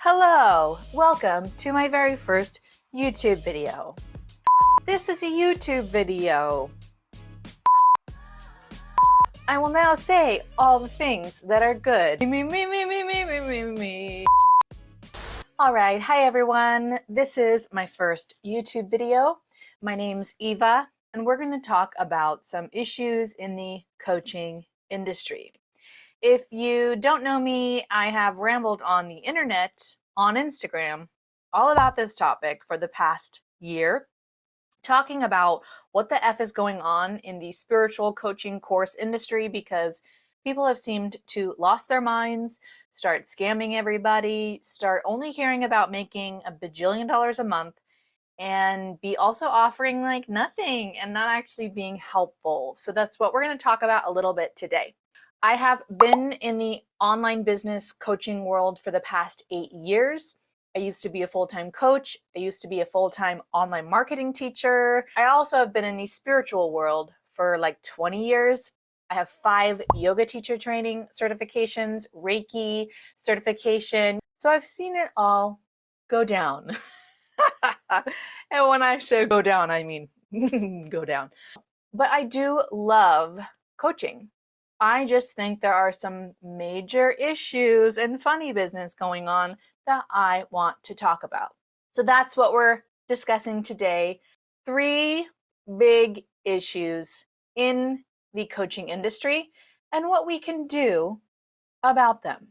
Hello, welcome to my very first YouTube video. This is a YouTube video. I will now say all the things that are good. Me. Alright, hi everyone. This is my first YouTube video. My name's Eva, and we're going to talk about some issues in the coaching industry. If you don't know me, I have rambled on the internet, on Instagram, all about this topic for the past year, talking about what the F is going on in the spiritual coaching course industry because people have seemed to lost their minds, start scamming everybody, start only caring about making $1 bajillion a month, and be also offering like nothing and not actually being helpful. So that's what we're going to talk about a little bit today. I have been in the online business coaching world for the past 8 years. I used to be a full-time coach. I used to be a full-time online marketing teacher. I also have been in the spiritual world for like 20 years. I have 5 yoga teacher training certifications, Reiki certification. So I've seen it all go down. And when I say go down, I mean go down. But I do love coaching. I just think there are some major issues in funny business going on that I want to talk about. So that's what we're discussing today. 3 big issues in the coaching industry and what we can do about them.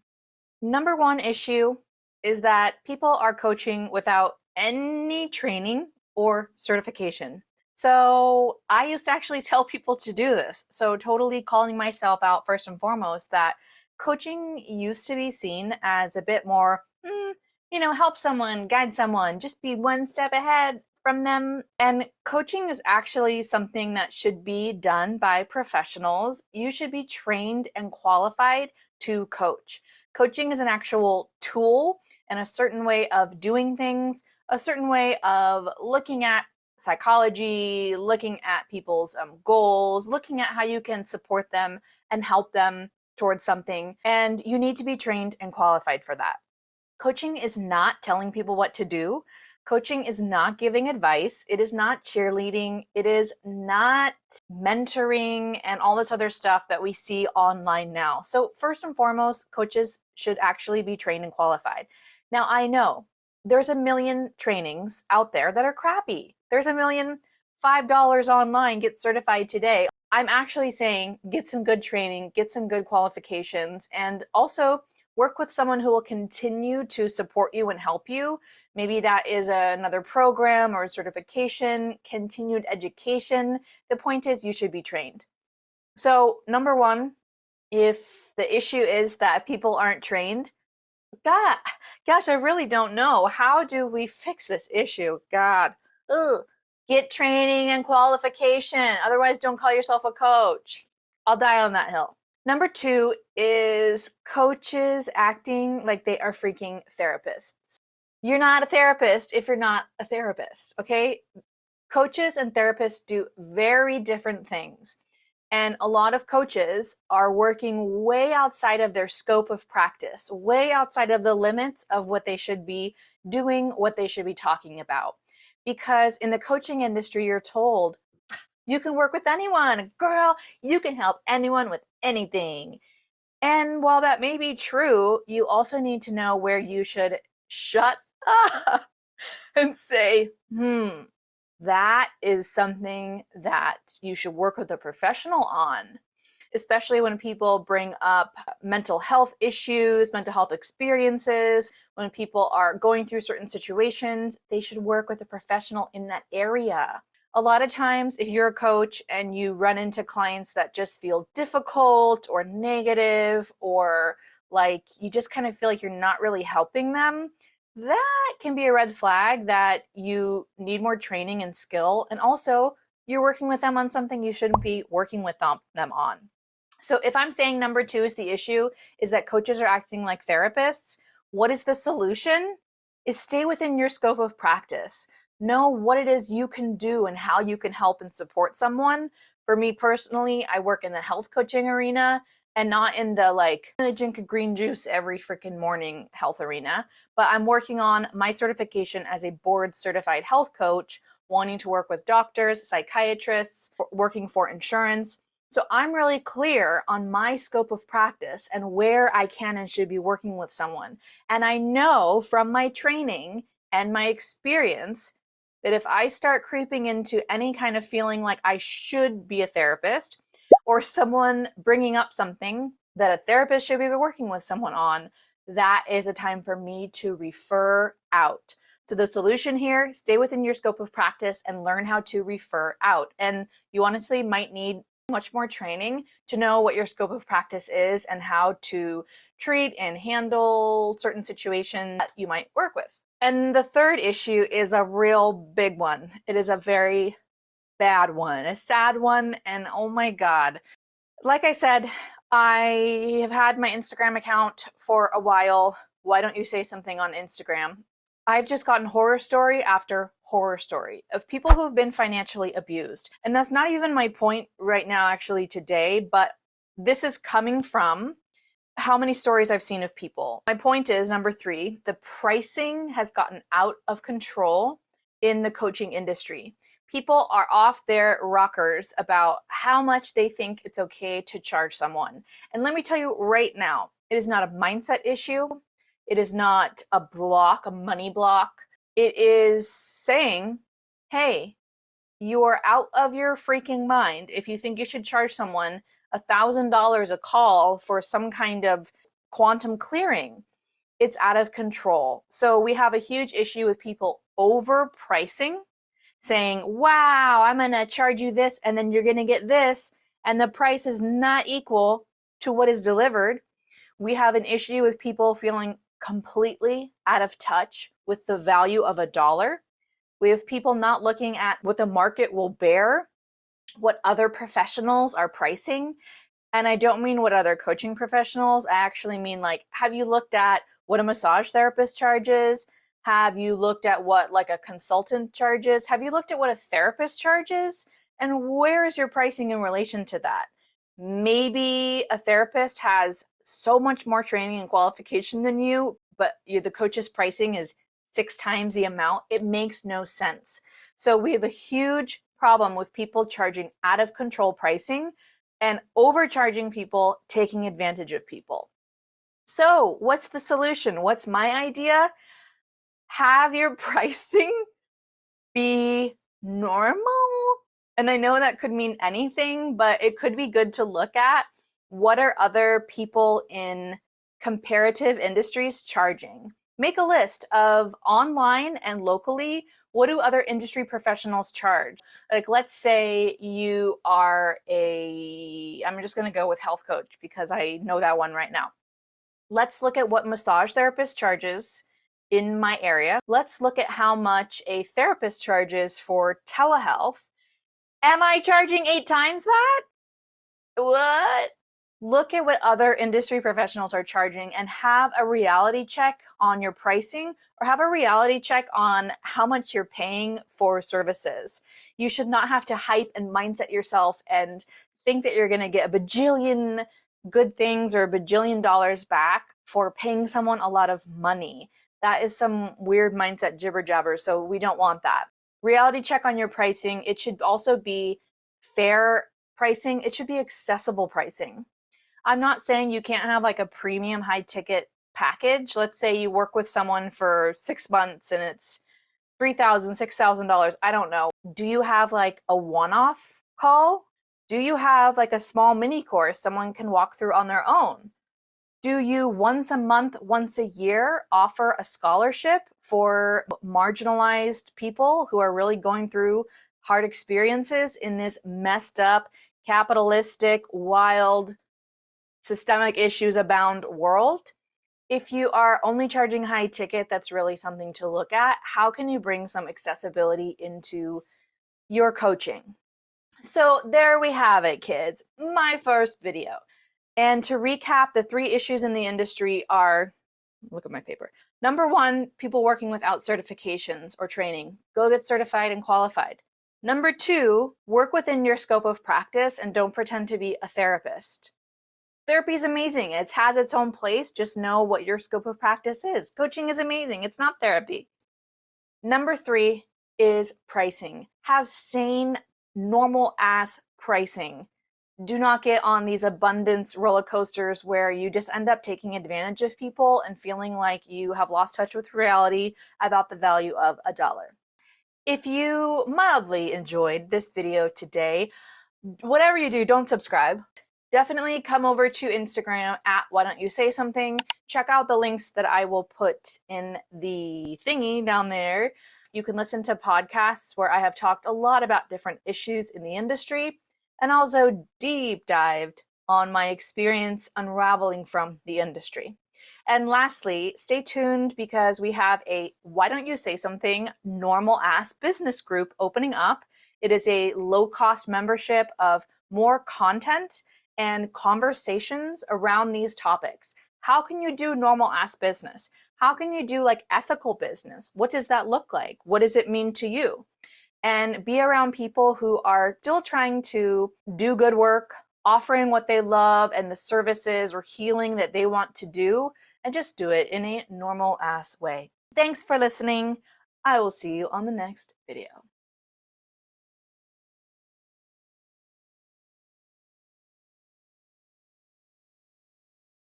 Number 1 issue is that people are coaching without any training or certification. So I used to actually tell people to do this. So totally calling myself out first and foremost that coaching used to be seen as a bit more, help someone, guide someone, just be one step ahead from them. And coaching is actually something that should be done by professionals. You should be trained and qualified to coach. Coaching is an actual tool and a certain way of doing things, a certain way of looking at psychology, looking at people's goals, looking at how you can support them and help them towards something. And you need to be trained and qualified for that. Coaching is not telling people what to do. Coaching is not giving advice. It is not cheerleading. It is not mentoring and all this other stuff that we see online now. So first and foremost, coaches should actually be trained and qualified. Now, I know there's a million trainings out there that are crappy. There's a million $5 online, get certified today. I'm actually saying get some good training, get some good qualifications, and also work with someone who will continue to support you and help you. Maybe that is another program or certification, continued education. The point is you should be trained. So number 1, if the issue is that people aren't trained, gosh, I really don't know. How do we fix this issue? God. Ugh. Get training and qualification. Otherwise, don't call yourself a coach. I'll die on that hill. Number 2 is coaches acting like they are freaking therapists. You're not a therapist if you're not a therapist, okay? Coaches and therapists do very different things. And a lot of coaches are working way outside of their scope of practice, way outside of the limits of what they should be doing, what they should be talking about. Because in the coaching industry, you're told, you can work with anyone. Girl, you can help anyone with anything. And while that may be true, you also need to know where you should shut up and say, that is something that you should work with a professional on, especially when people bring up mental health issues, mental health experiences, when people are going through certain situations, they should work with a professional in that area. A lot of times, if you're a coach and you run into clients that just feel difficult or negative, or like you just kind of feel like you're not really helping them, that can be a red flag that you need more training and skill. And also, you're working with them on something you shouldn't be working with them on. So if I'm saying number 2 is the issue, is that coaches are acting like therapists, what is the solution? Is stay within your scope of practice. Know what it is you can do and how you can help and support someone. For me personally, I work in the health coaching arena. and not in the like drink a green juice every freaking morning health arena, but I'm working on my certification as a board certified health coach, wanting to work with doctors, psychiatrists, working for insurance. So I'm really clear on my scope of practice and where I can and should be working with someone. And I know from my training and my experience that if I start creeping into any kind of feeling like I should be a therapist, or someone bringing up something that a therapist should be working with someone on, that is a time for me to refer out. So the solution here, stay within your scope of practice and learn how to refer out. And you honestly might need much more training to know what your scope of practice is and how to treat and handle certain situations that you might work with. And the third issue is a real big one. It is a very bad one, a sad one, and oh my God. Like I said, I have had my Instagram account for a while. Why don't you say something on Instagram? I've just gotten horror story after horror story of people who have been financially abused. And that's not even my point right now, actually, today, but this is coming from how many stories I've seen of people. My point is, number 3, the pricing has gotten out of control in the coaching industry. People are off their rockers about how much they think it's okay to charge someone. And let me tell you right now, it is not a mindset issue. It is not a block, a money block. It is saying, hey, you are out of your freaking mind if you think you should charge someone $1,000 a call for some kind of quantum clearing. It's out of control. So we have a huge issue with people overpricing, saying, wow, I'm going to charge you this and then you're going to get this, and the price is not equal to what is delivered. We have an issue with people feeling completely out of touch with the value of a dollar. We have people not looking at what the market will bear, what other professionals are pricing. And I don't mean what other coaching professionals. I actually mean, like, have you looked at what a massage therapist charges? Have you looked at what like a consultant charges? Have you looked at what a therapist charges? And where is your pricing in relation to that? Maybe a therapist has so much more training and qualification than you, but the coach's pricing is 6 times the amount. It makes no sense. So we have a huge problem with people charging out of control pricing and overcharging people, taking advantage of people. So what's the solution? What's my idea? Have your pricing be normal. And I know that could mean anything, but it could be good to look at what are other people in comparative industries charging. Make a list of online and locally, what do other industry professionals charge? Like, let's say you are I'm just going to go with health coach because I know that one right now. Let's look at what massage therapist charges in my area. Let's look at how much a therapist charges for telehealth. Am I charging 8 times that? What? Look at what other industry professionals are charging and have a reality check on your pricing, or have a reality check on how much you're paying for services. You should not have to hype and mindset yourself and think that you're going to get a bajillion good things or a bajillion dollars back for paying someone a lot of money. That is some weird mindset jibber jabber, so we don't want that. Reality check on your pricing. It should also be fair pricing. It should be accessible pricing. I'm not saying you can't have like a premium high ticket package. Let's say you work with someone for 6 months and it's $3,000, $6,000. I don't know. Do you have like a one-off call? Do you have like a small mini course someone can walk through on their own? Do you once a month, once a year offer a scholarship for marginalized people who are really going through hard experiences in this messed up, capitalistic, wild, systemic issues abound world? If you are only charging high ticket, that's really something to look at. How can you bring some accessibility into your coaching? So there we have it, kids. My first video. And to recap, the 3 issues in the industry are, look at my paper. Number 1, people working without certifications or training. Go get certified and qualified. Number 2, work within your scope of practice and don't pretend to be a therapist. Therapy is amazing. It has its own place. Just know what your scope of practice is. Coaching is amazing. It's not therapy. Number 3 is pricing. Have sane, normal ass pricing. Do not get on these abundance roller coasters where you just end up taking advantage of people and feeling like you have lost touch with reality about the value of a dollar. If you mildly enjoyed this video today, whatever you do, don't subscribe. Definitely come over to Instagram at Why Don't You Say Something. Check out the links that I will put in the thingy down there. You can listen to podcasts where I have talked a lot about different issues in the industry and also deep dived on my experience unraveling from the industry. And lastly, stay tuned because we have a Why Don't You Say Something normal ass business group opening up. It is a low cost membership of more content and conversations around these topics. How can you do normal ass business? How can you do like ethical business? What does that look like? What does it mean to you? And be around people who are still trying to do good work, offering what they love and the services or healing that they want to do, and just do it in a normal ass way. Thanks for listening. I will see you on the next video.